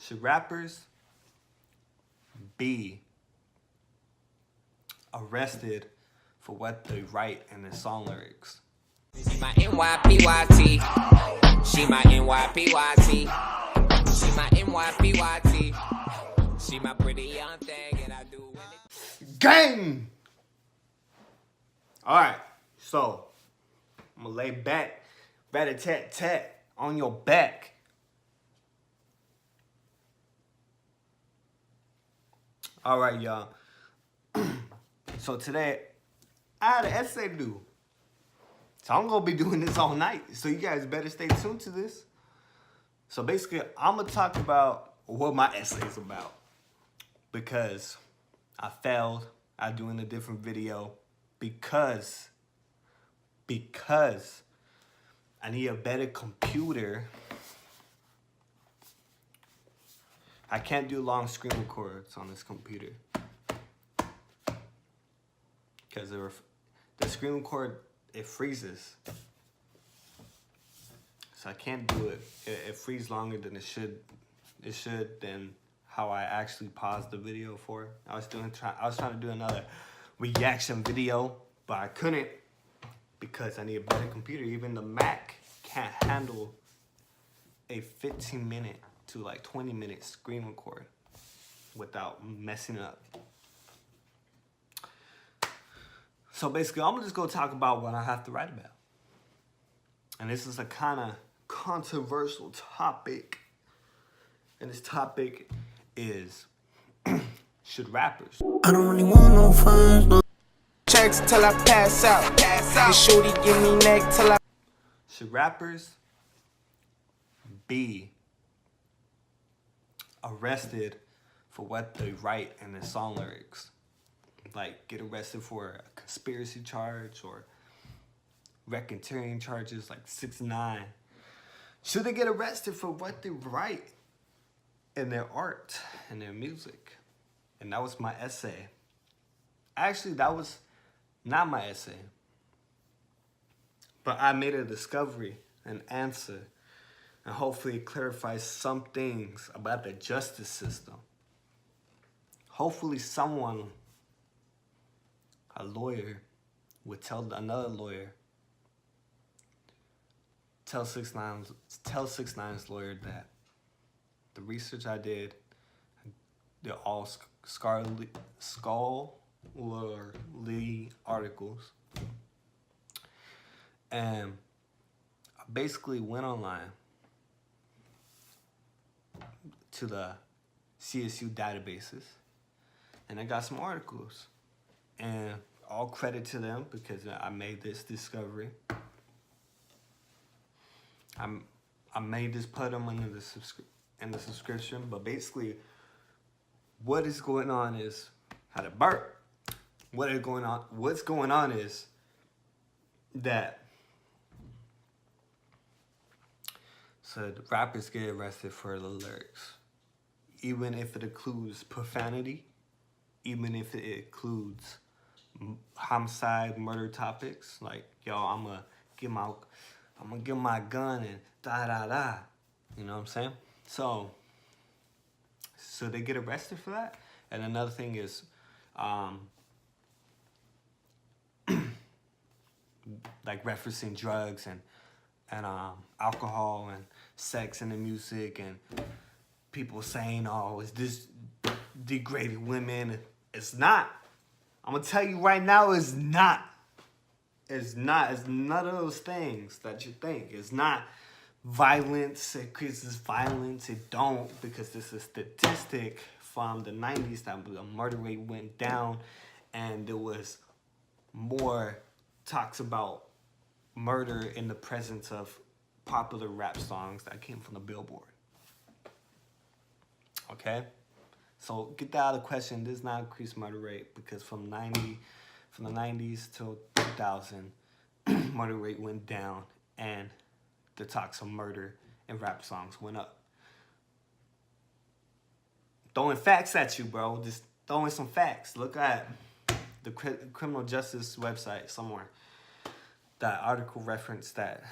Should rappers be arrested for what they write in their song lyrics? She my NYPYT. She my NYPYT. She my NYPYT. She my pretty young thing, and I do anything. Gang! Alright, so I'm gonna lay back, rat-a-tat-tat on your back. Alright, y'all. So today, I had an essay to do. So I'm gonna be doing this all night. So you guys better stay tuned to this. So basically, I'm gonna talk about what my essay is about. Because I failed at doing a different video. Because I need a better computer. I can't do long screen records on this computer. Because the screen record, it freezes. So I can't do it. It freezes longer than it should. It should than how I actually paused the video for. I was trying to do another reaction video, but I couldn't because I need a better computer. Even the Mac can't handle a 15-minute to like 20-minute screen record without messing up. So basically, I'm gonna just go talk about what I have to write about. And this is a kind of controversial topic. And this topic is, should rappers? I don't really want no friends, no. Checks till I pass out. And shorty give me neck till I. Should rappers be arrested for what they write in their song lyrics? Like, get arrested for a conspiracy charge or racketeering charges like 6ix9ine. Should they get arrested for what they write in their art and their music? And that was my essay. Actually, that was not my essay. But I made a discovery, an answer, and hopefully it clarifies some things about the justice system. Hopefully someone, a lawyer, would tell another lawyer, tell 6ix9ine's lawyer that the research I did, they're all scholarly articles. And I basically went online to the CSU databases and I got some articles. And all credit to them because I made this discovery. I made this, put them in the subscription, but basically what is going on is how to burp. What's going on is that so the rappers get arrested for the lyrics, even if it includes profanity, even if it includes homicide, murder topics. Like, yo, I'm gonna get my gun and da. You know what I'm saying? So they get arrested for that. And another thing is, like referencing drugs and alcohol and sex in the music, and people saying, oh, is this degrading women? It's not. I'm gonna tell you right now, it's not. It's not. It's none of those things that you think. It's not violence. It increases violence. It don't, because this is a statistic from the 90s that the murder rate went down, and there was more talks about murder in the presence of popular rap songs that came from the Billboard. Okay? So get that out of the question. This does not increase murder rate, because from the 90s till 2000, murder rate went down and the talks of murder in rap songs went up. Throwing facts at you, bro. Just throwing some facts. Look at the criminal justice website somewhere. That article referenced that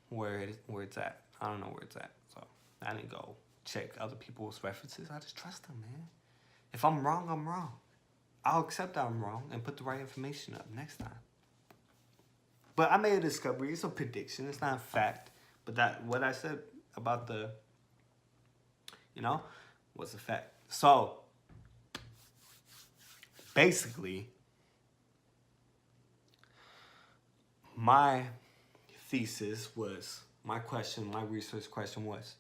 where it's at. I don't know where it's at, so I didn't go check other people's references. I just trust them, man. If I'm wrong, I'm wrong. I'll accept that I'm wrong and put the right information up next time. But I made a discovery. It's a prediction. It's not a fact. But that what I said about the, was a fact. So, basically, my thesis was, my research question was,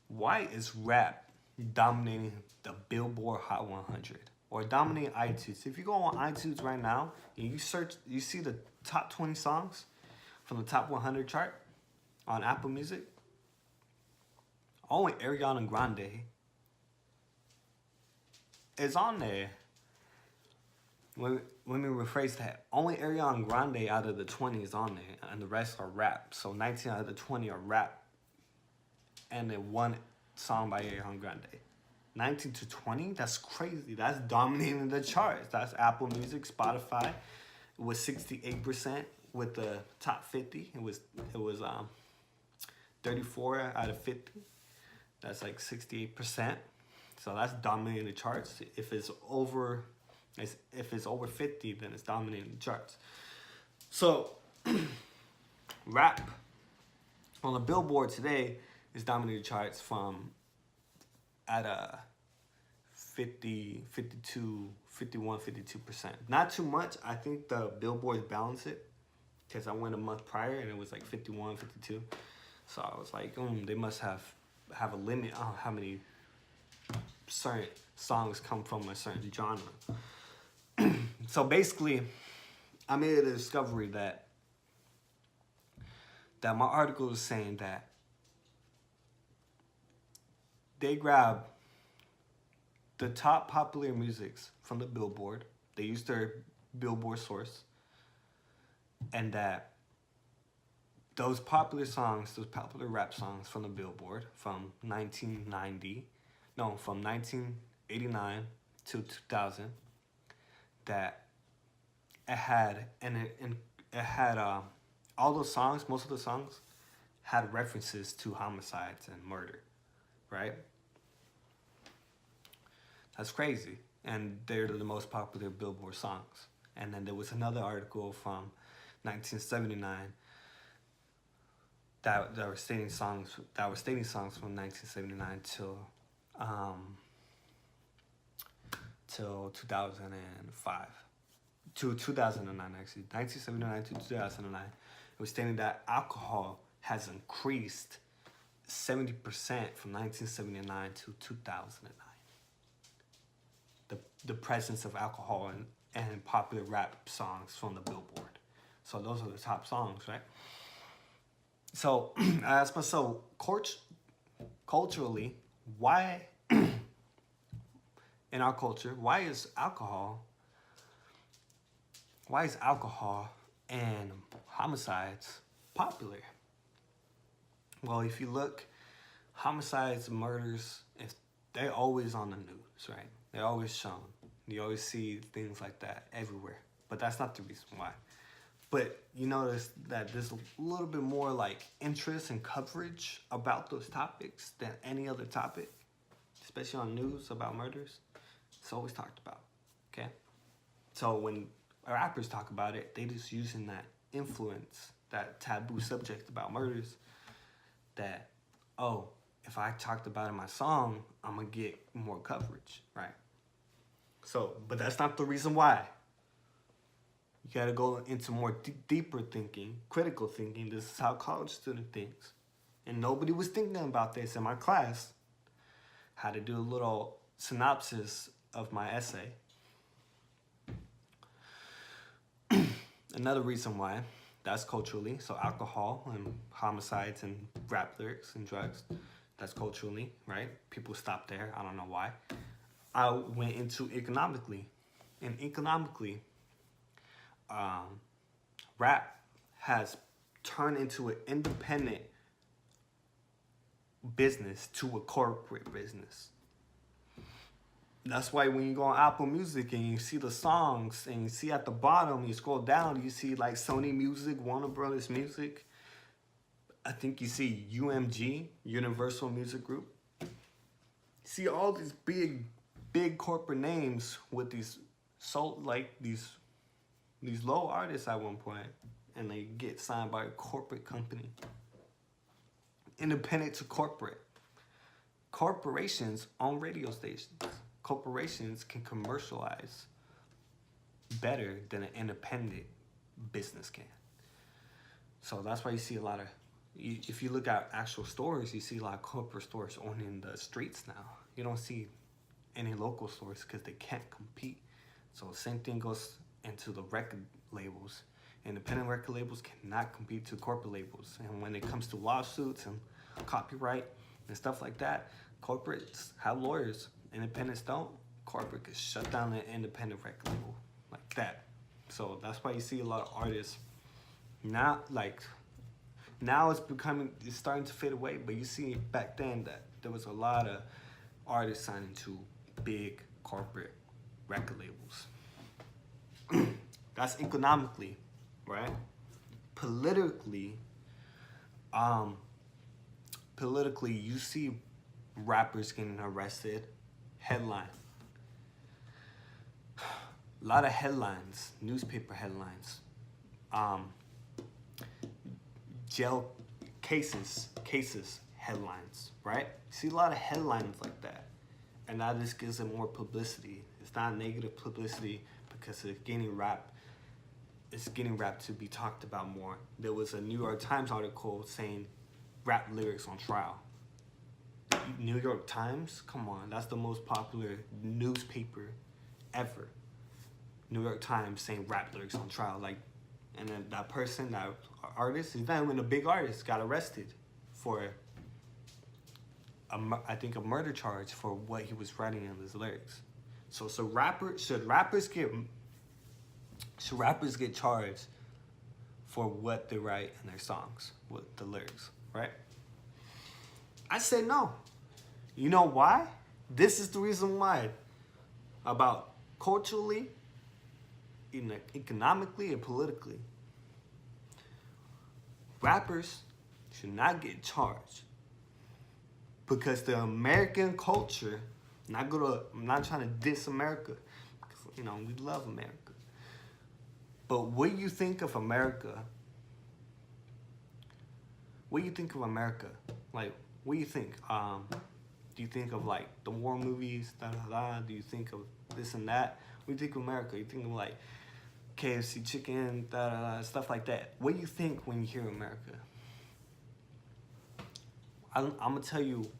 why is rap dominating the Billboard Hot 100 or dominating iTunes? If you go on iTunes right now and you search, you see the top 20 songs from the top 100 chart on Apple Music. Only Ariana Grande is on there. Let me rephrase that. Only Ariana Grande out of the 20 is on there, and the rest are rap. So 19 out of the 20 are rap, and then one song by Ariana Grande. 19 to 20, that's crazy. That's dominating the charts. That's Apple Music, Spotify. It was 68% with the top 50. It was 34 out of 50. That's like 68%. So that's dominating the charts. If it's over 50, then it's dominating the charts. So rap on the Billboard today is dominating the charts from at a 50, 52, 51, 52%. Not too much. I think the Billboards balance it because I went a month prior and it was like 51, 52. So I was like, they must have a limit on how many certain songs come from a certain genre. So basically, I made a discovery that my article is saying that they grab the top popular musics from the Billboard. They use their Billboard source, and that those popular rap songs from the Billboard from 1989 to 2000, that it had all those songs, most of the songs had references to homicides and murder, right? That's crazy. And they're the most popular Billboard songs. And then there was another article from 1979 that were stating songs from 1979 till 2005. To 2009, actually. 1979 to 2009. It was stating that alcohol has increased 70% from 1979 to 2009. The presence of alcohol and popular rap songs from the Billboard. So those are the top songs, right? So I asked myself, culturally, why in our culture, why is alcohol and homicides popular? Well, if you look, homicides, murders, they're always on the news, right? They're always shown. You always see things like that everywhere. But that's not the reason why. But you notice that there's a little bit more like interest and coverage about those topics than any other topic, especially on news about murders. It's always talked about, okay? So when rappers talk about it, they just using that influence, that taboo subject about murders, that, if I talked about it in my song, I'm gonna get more coverage, right? So, but that's not the reason why. You gotta go into more deeper thinking, critical thinking. This is how college student thinks. And nobody was thinking about this in my class. Had to do a little synopsis of my essay. Another reason why, that's culturally. So alcohol and homicides and rap lyrics and drugs. That's culturally, right? People stop there. I don't know why. I went into economically. And economically, rap has turned into an independent business to a corporate business. That's why when you go on Apple Music and you see the songs and you see at the bottom, you scroll down, you see like Sony Music, Warner Brothers Music. I think you see UMG, Universal Music Group. See all these big corporate names with these these low artists at one point, and they get signed by a corporate company. Independent to corporate. Corporations own radio stations. Corporations can commercialize better than an independent business can. So that's why you see a lot of, if you look at actual stores, you see a lot of corporate stores owning the streets now. You don't see any local stores because they can't compete. So same thing goes into the record labels. Independent record labels cannot compete to corporate labels. And when it comes to lawsuits and copyright and stuff like that, corporates have lawyers. Independents don't. Corporate could shut down an independent record label like that. So that's why you see a lot of artists now, now it's starting to fade away, but you see back then that there was a lot of artists signing to big corporate record labels. That's economically, right? Politically, you see rappers getting arrested. Headline. A lot of headlines, newspaper headlines. Jail cases, headlines, right? You see a lot of headlines like that. And that just gives it more publicity. It's not negative publicity because it's getting rap to be talked about more. There was a New York Times article saying rap lyrics on trial. New York Times? Come on, that's the most popular newspaper ever. New York Times saying rap lyrics on trial. And then that person, that artist, he's not even a big artist, got arrested for, I think, a murder charge for what he was writing in his lyrics. So should rappers get charged for what they write in their songs, with the lyrics, right? I say no. You know why? This is the reason why. About culturally, economically, and politically. Rappers should not get charged because the American culture, I'm not trying to diss America, because, we love America. But what do you think of America? What do you think of America? Like, what do you think? Do you think of the war movies, Do you think of this and that? What do you think of America? You think of KFC chicken, stuff like that. What do you think when you hear America? I'm gonna tell you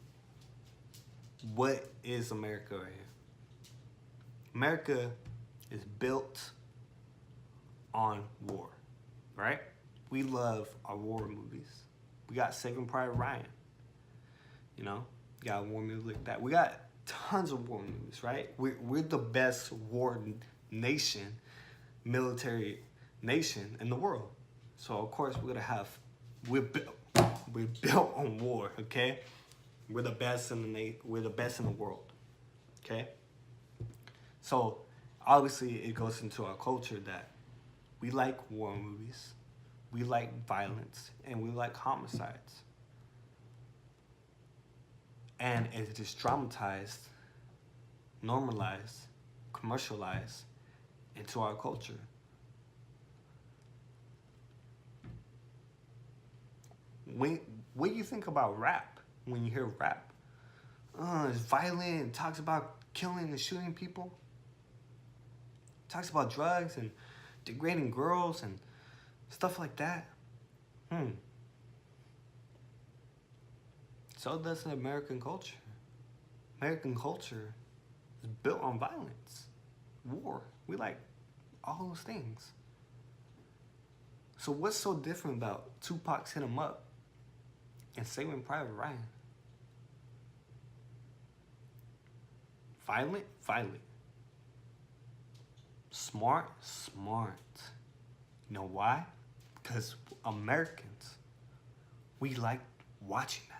what is America right here. America is built on war, right? We love our war movies. We got Saving Private Ryan. Got war movies like that. We got tons of war movies, right? We're the best war nation, military nation in the world. So of course we're built on war, okay? We're the best in the world, okay? So obviously it goes into our culture that we like war movies, we like violence, and we like homicides. And it is dramatized, normalized, commercialized into our culture. What do you think about rap when you hear rap? It's violent, it talks about killing and shooting people. It talks about drugs and degrading girls and stuff like that. So does the American culture. American culture is built on violence, war. We like all those things. So what's so different about Tupac's Hit 'Em Up and Saving Private Ryan? Violent, violent. Smart, smart. You know why? Because Americans, we like watching that.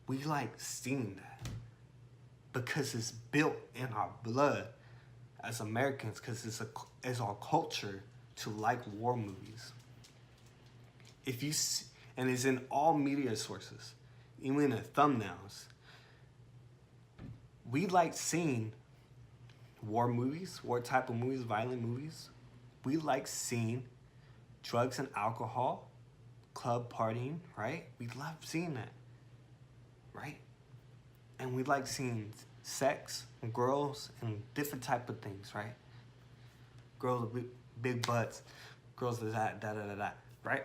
We like seeing that. Because it's built in our blood as Americans, because it's our culture to like war movies. And it's in all media sources, even in the thumbnails. we like seeing war movies, war type of movies, violent movies. We like seeing drugs and alcohol, club partying, right? We love seeing that, right? And we like seeing sex and girls and different type of things, right? Girls with big butts, girls that, right?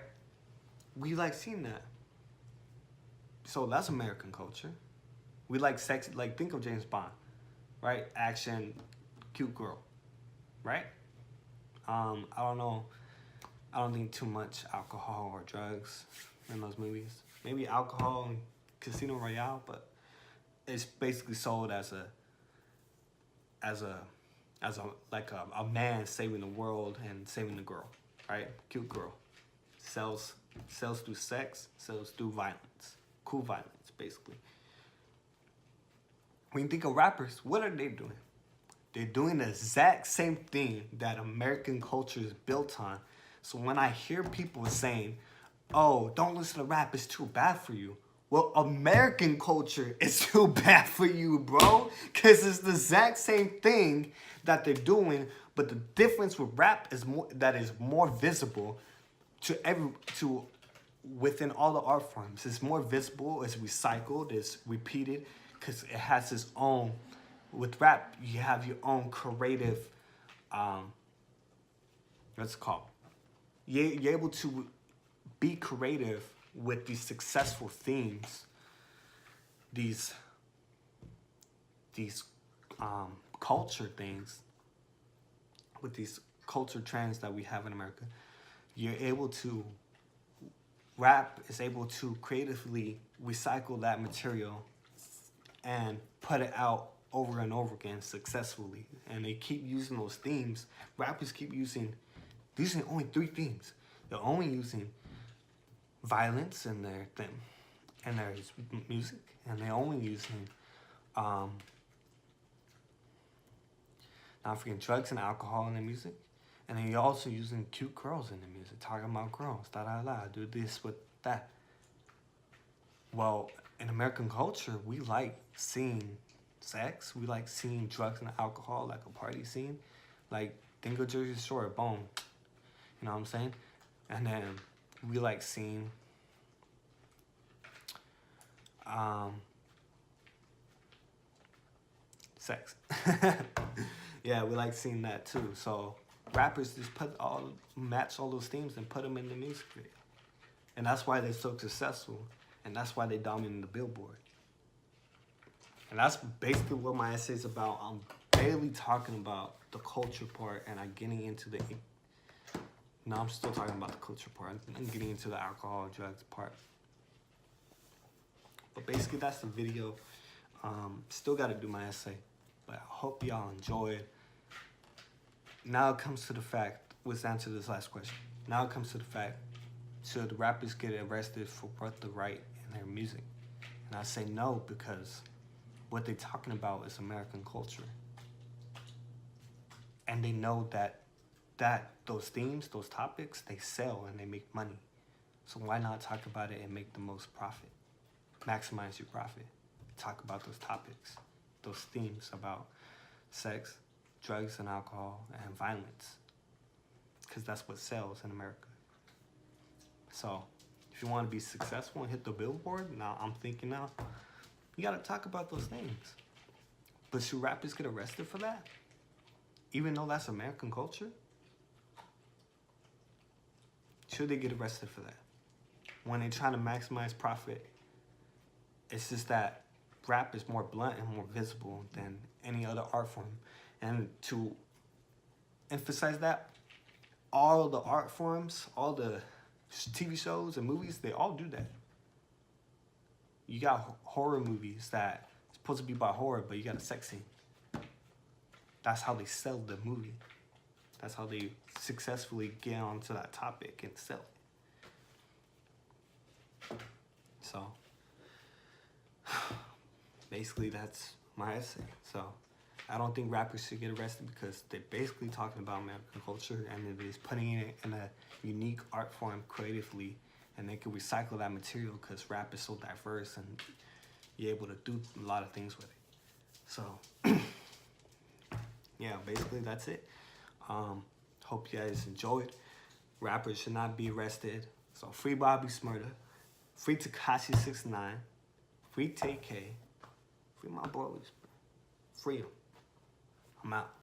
We like seeing that. So that's American culture. We like sex, like think of James Bond, right? Action, cute girl, right? I don't know. I don't think too much alcohol or drugs in those movies. Maybe alcohol and Casino Royale, but it's basically sold as a man saving the world and saving the girl, right? Cute girl. Sells through sex, sells through violence. Cool violence, basically. When you think of rappers, what are they doing? They're doing the exact same thing that American culture is built on. So when I hear people saying, oh, don't listen to rap, it's too bad for you. Well, American culture is too bad for you, bro. Because it's the exact same thing that they're doing, but the difference with rap is more visible to within all the art forms. It's more visible, it's recycled, it's repeated, because it has its own. With rap, you have your own creative, what's it called? You're able to be creative with these successful themes, these culture things, with these culture trends that we have in America. You're able to, rap is able to creatively recycle that material and put it out over and over again successfully. And they keep using those themes. Rappers keep using, these are only 3 themes. They're only using violence in their thing, and their music, and they're only using not forgetting drugs and alcohol in their music, and then you're also using cute girls in their music, talking about girls, do this with that. Well, in American culture, we like seeing sex, we like seeing drugs and alcohol, like a party scene, like think of Jersey Shore, boom, you know what I'm saying? And then we like seeing sex. Yeah, we like seeing that too. So rappers just match all those themes and put them in the music video. And that's why they're so successful. And that's why they dominate the Billboard. And that's basically what my essay is about. I'm barely talking about the culture part, and I'm getting into the... No, I'm still talking about the culture part. I'm getting into the alcohol and drugs part. But basically, that's the video. Still got to do my essay. But I hope y'all enjoyed. Now it comes to the fact, let's answer this last question. Now it comes to the fact, should rappers get arrested for birthright in their music? And I say no, because what they're talking about is American culture. And they know that those themes, those topics, they sell and they make money. So why not talk about it and make the most profit? Maximize your profit. Talk about those topics, those themes about sex, drugs and alcohol, and violence. Because that's what sells in America. So if you want to be successful and hit the Billboard, now I'm thinking now, you got to talk about those things. But should rappers get arrested for that? Even though that's American culture? Should they get arrested for that? When they're trying to maximize profit, it's just that rap is more blunt and more visible than any other art form. And to emphasize that, all the art forms, all the TV shows and movies, they all do that. You got horror movies that supposed to be about horror, but you got a sex scene. That's how they sell the movie. That's how they successfully get onto that topic and sell it. So, basically that's my essay. So, I don't think rappers should get arrested because they're basically talking about American culture and they're just putting it in a unique art form creatively, and they can recycle that material because rap is so diverse and you're able to do a lot of things with it. So, yeah, basically that's it. Hope you guys enjoyed. Rappers should not be arrested. So free Bobby Smurda, free Tekashi 6ix9ine, free TK, free my boys, free 'em. I'm out.